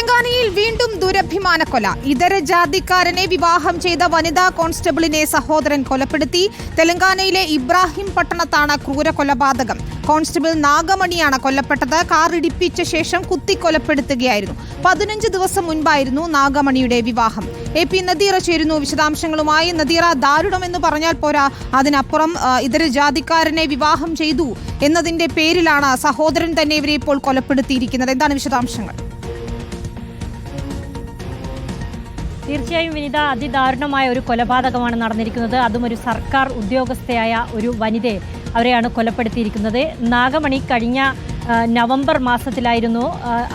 തെലങ്കാനയിൽ വീണ്ടും ദുരഭിമാനക്കൊല. ഇതര ജാതിക്കാരനെ വിവാഹം ചെയ്ത വനിതാ കോൺസ്റ്റബിളിനെ സഹോദരൻ കൊലപ്പെടുത്തി. തെലങ്കാനയിലെ ഇബ്രാഹിം പട്ടണത്താണ് ക്രൂരകൊലപാതകം. കോൺസ്റ്റബിൾ നാഗമണിയാണ് കൊല്ലപ്പെട്ടത്. കാർ ഇടിപ്പിച്ച ശേഷം കുത്തിക്കൊലപ്പെടുത്തുകയായിരുന്നു. 15 ദിവസം മുൻപായിരുന്നു നാഗമണിയുടെ വിവാഹം. AP നദീറ ചേരുന്നു വിശദാംശങ്ങളുമായി. നദീറ, ദാരുണമെന്ന് പറഞ്ഞാൽ പോരാ, അതിനപ്പുറം ഇതര ജാതിക്കാരനെ വിവാഹം ചെയ്തു എന്നതിന്റെ പേരിലാണ് സഹോദരൻ തന്നെ ഇവരെ ഇപ്പോൾ കൊലപ്പെടുത്തിയിരിക്കുന്നത്. എന്താണ് വിശദാംശങ്ങൾ? തീർച്ചയായും വിനിത, അതിദാരുണമായ ഒരു കൊലപാതകമാണ് നടന്നിരിക്കുന്നത്. അതും ഒരു സർക്കാർ ഉദ്യോഗസ്ഥയായ ഒരു വനിതയെ അവരെയാണ് കൊലപ്പെടുത്തിയിരിക്കുന്നത്. നാഗമണി കഴിഞ്ഞ നവംബർ മാസത്തിലായിരുന്നു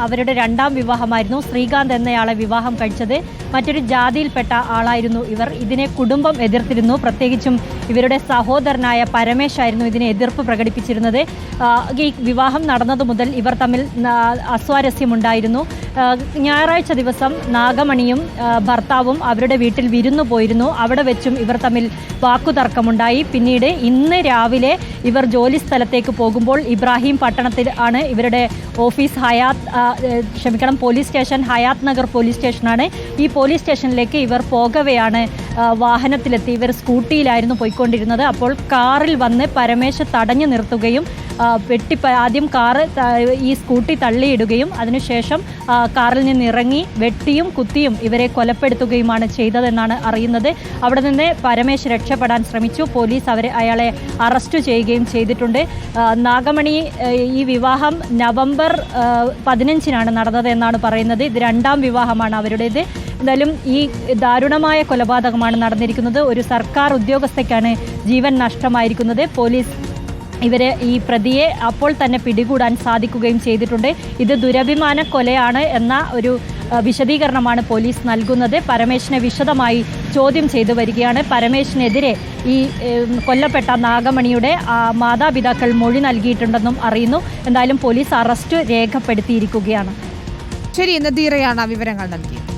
അവരുടെ രണ്ടാം വിവാഹമായിരുന്നു. ശ്രീകാന്ത് എന്നയാളെ വിവാഹം കഴിച്ചത്. മറ്റൊരു ജാതിയിൽപ്പെട്ട ആളായിരുന്നു ഇവർ. ഇതിനെ കുടുംബം എതിർത്തിരുന്നു. പ്രത്യേകിച്ചും ഇവരുടെ സഹോദരനായ പരമേശ് ആയിരുന്നു ഇതിനെ എതിർപ്പ് പ്രകടിപ്പിച്ചിരുന്നത്. ഈ വിവാഹം നടന്നതു മുതൽ ഇവർ തമ്മിൽ അസ്വാരസ്യമുണ്ടായിരുന്നു. ഞായറാഴ്ച ദിവസം നാഗമണിയും ഭർത്താവും അവരുടെ വീട്ടിൽ വിരുന്നു പോയിരുന്നു. അവിടെ വെച്ചും ഇവർ തമ്മിൽ വാക്കുതർക്കമുണ്ടായി. പിന്നീട് ഇന്ന് രാവിലെ ഇവർ ജോലി സ്ഥലത്തേക്ക് പോകുമ്പോൾ ഇബ്രാഹിം പട്ടണത്തിൽ ആണ് ഇവരുടെ office. Police station Hayath Nagar police സ്റ്റേഷനാണ്. ഈ പോലീസ് സ്റ്റേഷനിലേക്ക് ഇവർ പോകവെയാണ് വാഹനത്തിലെത്തി. ഇവർ സ്കൂട്ടിയിലായിരുന്നു പോയിക്കൊണ്ടിരുന്നത്. അപ്പോൾ കാറിൽ വന്ന് പരമേശ് തടഞ്ഞു നിർത്തുകയും ആദ്യം കാറ് ഈ സ്കൂട്ടി തള്ളിയിടുകയും അതിനുശേഷം കാറിൽ നിന്ന് ഇറങ്ങി വെട്ടിയും കുത്തിയും ഇവരെ കൊലപ്പെടുത്തുകയുമാണ് ചെയ്തതെന്നാണ് അറിയുന്നത്. അവിടെ നിന്ന് പരമേശ് രക്ഷപ്പെടാൻ ശ്രമിച്ചു. പോലീസ് അയാളെ അറസ്റ്റ് ചെയ്യുകയും ചെയ്തിട്ടുണ്ട്. നാഗമണി ഈ വിവാഹം നവംബർ 15-നാണ് നടന്നത് എന്നാണ് പറയുന്നത്. ഇത് രണ്ടാം വിവാഹമാണ് അവരുടേത്. എന്തായാലും ഈ ദാരുണമായ കൊലപാതകമാണ് നടന്നിരിക്കുന്നത്. ഒരു സർക്കാർ ഉദ്യോഗസ്ഥയ്ക്കാണ് ജീവൻ നഷ്ടമായിരിക്കുന്നത്. പോലീസ് ഈ പ്രതിയെ അപ്പോൾ തന്നെ പിടികൂടാൻ സാധിക്കുകയും ചെയ്തിട്ടുണ്ട്. ഇത് ദുരഭിമാന കൊലയാണ് എന്ന ഒരു വിശദീകരണമാണ് പോലീസ് നൽകുന്നത്. പരമേശിനെ വിശദമായി ചോദ്യം ചെയ്തു വരികയാണ്. പരമേശിനെതിരെ ഈ കൊല്ലപ്പെട്ട നാഗമണിയുടെ മാതാപിതാക്കൾ മൊഴി നൽകിയിട്ടുണ്ടെന്നും അറിയുന്നു. എന്തായാലും പോലീസ് അറസ്റ്റ് രേഖപ്പെടുത്തിയിരിക്കുകയാണ്. ശരി, നദീറയാണ് വിവരങ്ങൾ നൽകിയത്.